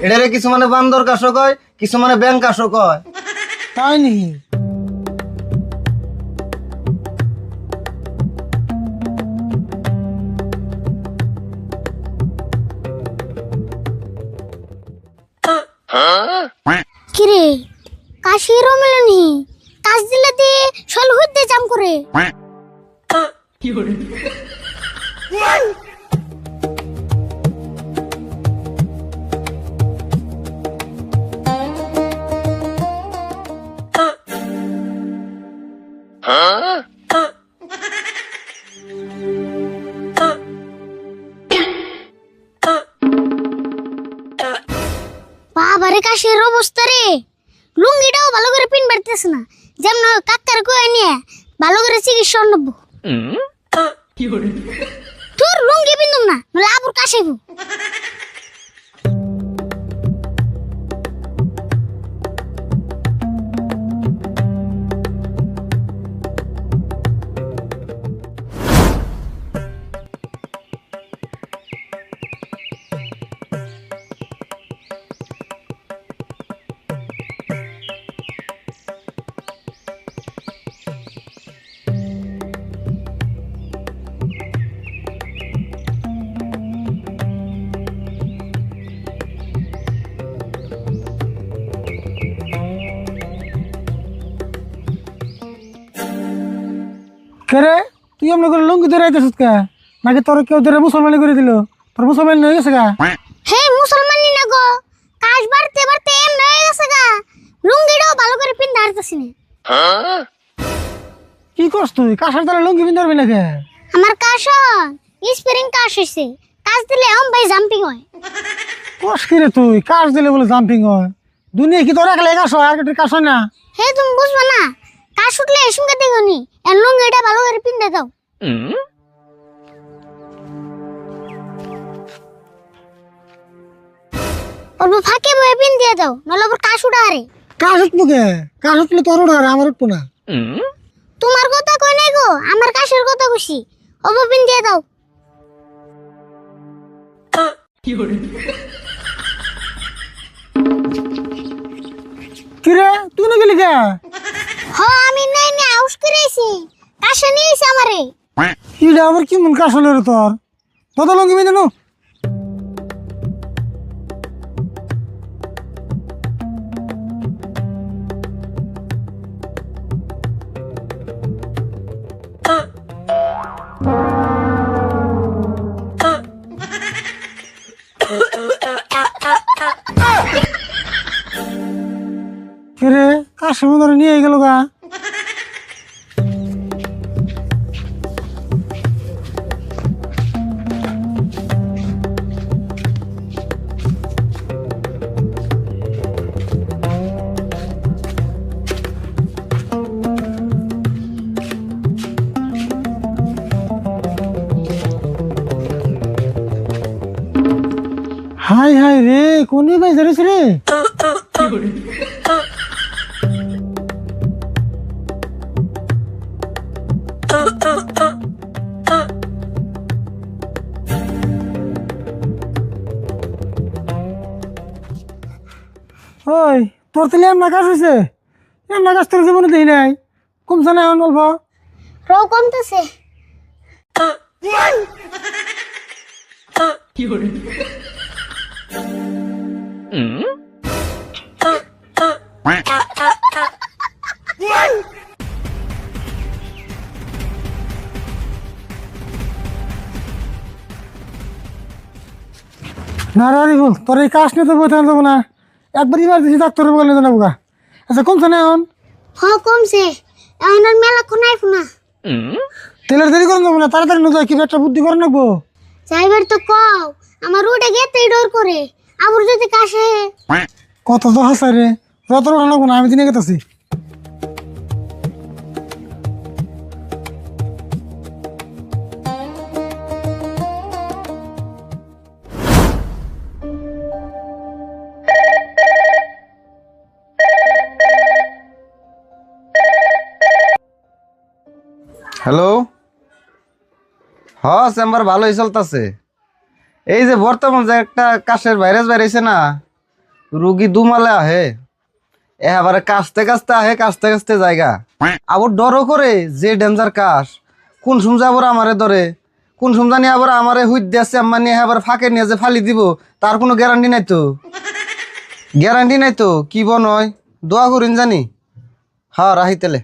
এটারে কিছু মানে বান্দর কাশো কয়, কিছু মানে ব্যাং কাশো কয়। তাই নি? কিরে কাশিরও মেলেনি, কাজ দিলে দিয়ে শল হইতে জাম করে। বাবারে কাশির অবস্থা রে, লুঙ্গিটাও ভালো করে পিন বাড়তেছে না, যেমন কাকার কয়ে নিয়ে ভালো করে চিকিৎসা নেব। তোর লুঙ্গি পিন্দুম না, নলে আবুর কাশাইব। কে রে, তুই এমনি করে লুঙ্গি ধরে আইতেছিস কে? নাকি তোর কেউ ধরে মুসলমানি করে দিল? তোর মুসলমান হয়ে গেছে গা? হে মুসলমানি না গো, কাজ বাড়তে বাড়তে এমন হয়ে গেছে গা, লুঙ্গিটাও ভালো করে পিন দাঁড়াতেছি না। কি করছ তুই? কাঁসার তালে লুঙ্গি পিন ধরবি না কে? আমার কাশ স্প্রিং কাশ হয়েছে, কাজ দিলে ভাই জাম্পিং হয়। কস কি রে তুই? কাশ দিলে বলে জাম্পিং হয়? দুনিয়া কি তোর একলা কাশ হয়, আর কেটে কাশ হয় না? হে তুমি বুঝবা না, কাশ উঠলে এসুমকে দেখো নি, এর লুঙ্গিটা ভালো করে পিন দাও। অল্প ফাঁকে বয়ে পিন দিয়ে দাও, নলে আবার কাশ উঠা আরে। কাশ উঠবো কে? কাশ উঠলে তোর উঠে আমার উঠবো না। তোমার কথা কই নাই গো, আমার কাশের কথা কইছি, অল্প পিন দিয়ে দাও। কি রে, তুই না গেলি কে? হ আমি নাই না আউস করেছি, কাশে নিয়েছে আমারে। ইটা আবার কি মন কাশ হলো রে তোর? কত লুঙ্গি পিন দেনু? কে রে, কাশ ধরে নিয়ে গেল গা? হাই হাই রে, কোনি ভাই ধরেছে রে? ওই তোর তাহলে এম নাকাশ হয়েছে? এম নাকাশ তোর জীবনে দেখি নাই, কমছে না এখন অল্প? রও কমতেছে। না রে আরিফুল, তোর এই কাশ নিয়ে তো বই থাকা যাবো না, একবার ইমার্জেন্সি ডাক্তারের বলে জানাবো গা। আচ্ছা কমছে না এখন? হ কমছে, এখন আর মেলা কোন আইফো না। তেলের দেরি করেন যাবো না, তাড়াতাড়ি না যায়, কি একটা বুদ্ধি করে নেবো। যাইবার তো কও, আমার উঠে গেতেই ডর করে, আবার যদি কাশে। কত তো হাসাই রে, রত রোটা নেবো না, আমি দিনে গেতেছি। হ্যালো, হ্যাঁ চেম্বার ভালোই চলতেছে। এই যে বর্তমান যে একটা কাশের ভাইরাস বেরিয়েছে না, রুগী দুমালে আহে, এবারে কাশতে কাশতে আহে, কাশতে কাশতে জায়গা আবার ডরও করে যে ডেঞ্জার কাশ, কোন সময় আবার আমারে ধরে, কোন সময় জানি আবার আমারে হুইট দিয়েছে আম্মা নিয়ে আবার ফাঁকে নিয়ে যে ফালি দিব, তার কোনো গ্যারান্টি নাই তো, গ্যারান্টি নাই তো। কি বনয় দোয়া করিন জানি। হ্যাঁ রাহি তেলে।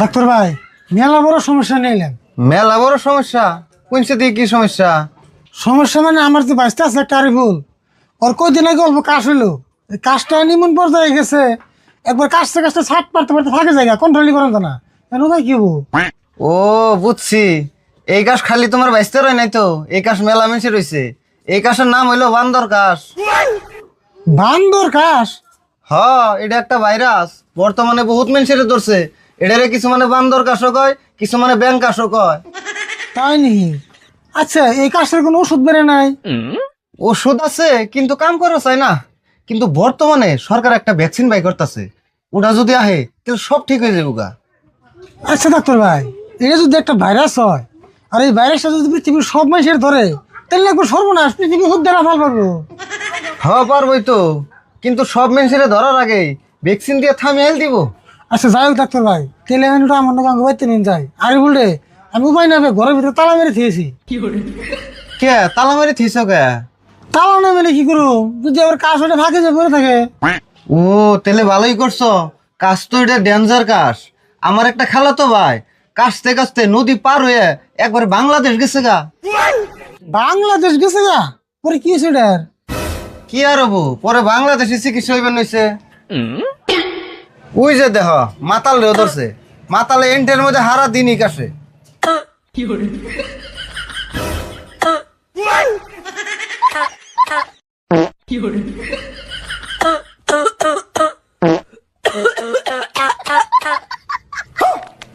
ডাক্তার ভাই মেলা বড় সমস্যা নিলেন। মেলা বড় সমস্যা? কোন সাথে কি সমস্যা? সমস্যা মানে আমার যে বাঁচতে আছে একটা আরিফুল, ওর কদিন আগে অল্প কাশ হইলো, এই কাশটা নিমন পর্যায়ে গেছে, একবার কাশতে কাশতে ছাট পারতে পারতে থাকে জায়গা কন্ট্রোলই করেন না। কেন ভাই কি হবো? ও বুঝছি, এই কাশ খালি তোমার বাইসতে রয় নাই তো, এই কাশ মেলা মেশে রয়েছে। এই কাশের নাম হইলো বান্দর কাশ। বান্দর কাশ? হ, এটা একটা ভাইরাস, বর্তমানে বহুত মানুষের ধরছে। এটারে কিছু মানে বান্দর কাশও কয়, কিছু মানে ব্যাং কাশও কয়। তাই নাকি? আচ্ছা এই কাশের কোনো ওষুধ বেড়ে নাই? ওষুধ আছে কিন্তু কাম করে চাই না। কিন্তু বর্তমানে সরকার একটা ভ্যাকসিন বাই করতেছে, ওটা যদি আহে তাহলে সব ঠিক হয়ে যাবে গা। আচ্ছা ডাক্তার ভাই, এটা যদি একটা ভাইরাস হয় আর এই ভাইরাসটা যদি পৃথিবীর সব মানুষের ধরে, তাহলে একবার সর্বনাশ, পৃথিবী হুদ্দের আফাল পারবো। হ্যাঁ পারবই তো, কিন্তু সব মানুষের ধরার আগে ভ্যাকসিন দিয়ে থামিয়ে দিব। আচ্ছা যাই হোক ডাক্তার ভাই, তেলে তো আমার নাকি অঙ্গ বাইতে নিন যাই। আরে বললে আমি উপায় না পেয়ে ঘরের ভিতরে তালা মেরে থিয়েছি। কে তালা মারি থিস কে? তালা না মেলে কি করবো, যদি আবার কাশ ওটা ফাঁকে যে পড়ে থাকে। ও তাহলে ভালোই করছো, কাশ তো এটা ডেঞ্জার কাশ। আমার একটা খালা তো ভাই কাশতে কাশতে নদী পার হয়ে একবার বাংলাদেশ গেছে গা। বাংলাদেশ গেছে গা? পরে কি হয়েছে এটার? কি আর হবো, পরে বাংলাদেশে চিকিৎসা হইবেন হইছে। ওই যে দেহ মাতাল রে ধরছে, মাতালে এন্টের মধ্যে হারা দিনই কাশে।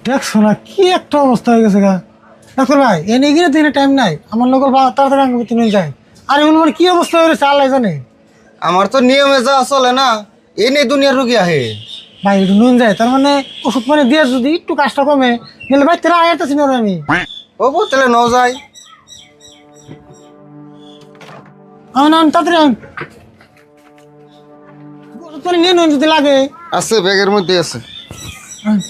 দেখছো না কি একটা অবস্থা হয়ে গেছে গা। ডাক্তার ভাই এনে গিয়ে তো টাইম নাই, আমার লোক তাড়াতাড়ি অঙ্গ বাইতে নিয়ে যায়। আরে বলবো কি অবস্থা হয়ে গেছে আল্লাহ জানে। আমার তো নিয়মে যা চলে না, এ নেই দুনিয়ার রুগী আহে। ভাই একটু নুন যায়, তার মানে ওষুধ পানি দিয়ে যদি একটু কাজটা কমে গেলে ভাই তেরা আয়াতেছি না আমি। ও তাহলে ন যায়। আন তাড়াতাড়ি আন, ওষুধ পানি নিয়ে নুন যদি লাগে। আছে ব্যাগের মধ্যে আছে। আন।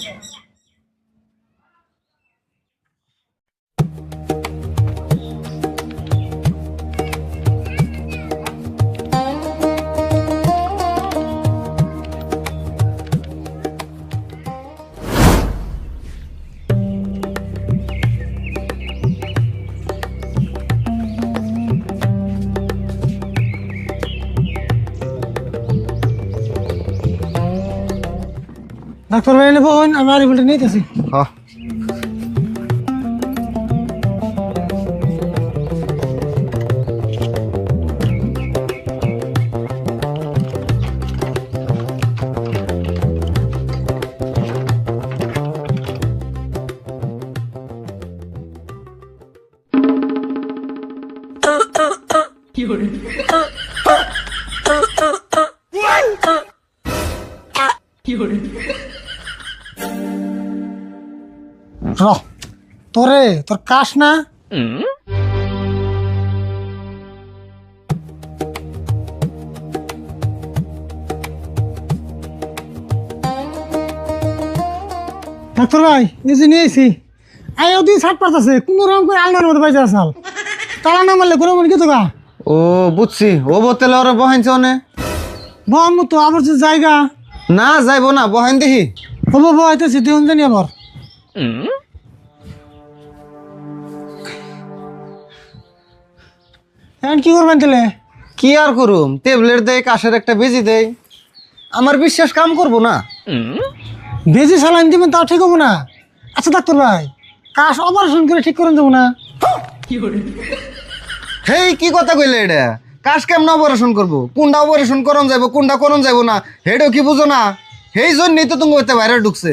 ডাক্তার ভাই নেবো, আমি আর বলতে নিতেছি। হ্যাঁ তোরে তোর কাশ না? ডাক্তার ভাই নিজে নিয়েছি, আয়ও দিন ছাট পারতেছে, কোনো রকম করে আলনার মধ্যে পাইছে আসাল, তালা না মারলে কোনো মনে কিছু গা। ও বুঝছি, ও বোতলে ওরা বহাইছে অনে বম তো আবার যে জায়গা না যাইব না, বহাইন দেখি। হবো বহাইতেছি দেখুন জানি আবার। এখন কি করবেন তাহলে? কি আর করুম, ট্যাবলেট দেয়, কাশের একটা বেজি দেয়, আমার বিশ্বাস কাম করবো না। বেজি সালাইন দিবেন তাও ঠিক হবো না। আচ্ছা ডাক্তার ভাই, কাশ অপারেশন করে ঠিক করেন যাবো না? হেই কি কথা কইলে এটা, কাশ কেমন অপারেশন করবো, কোনটা অপারেশন করন যাইব কোনটা করন যাইব না, হেডও কি বুঝো না? সেই জন্যই তো তুমি হইতে বাইরে ঢুকছে।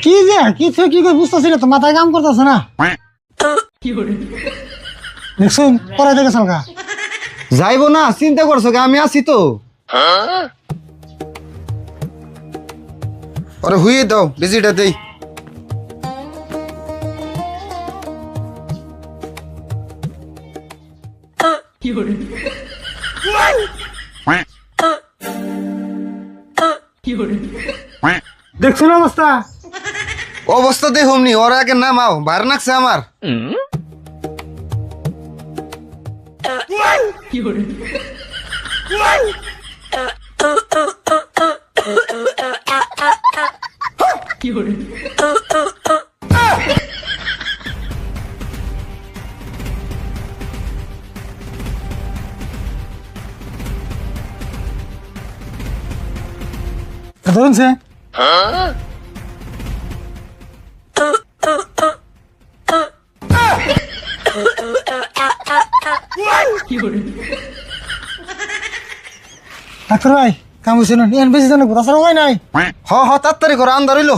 কি যে কি থেকে কি করে বুঝতেছি না তো, মাথায় কাম করতেছে না। দেখছুন পরে দেখে চলকা যাইবো না, চিন্তা করছো কি? আমি আছি তো। ওরে হুইয়ে দাও, বিজিটা দেই। দেখছুন অবস্থা অবস্থা দেখুমনি, ওরা আগে নামাও, ভার নাকছে আমার। ধরুন সে ডাক্তার ভাই কাম হয়েছে না এন বেশি জানো তাছাড়া হয় নাই হ হ, তাড়াতাড়ি করো, আন্দার হইলো।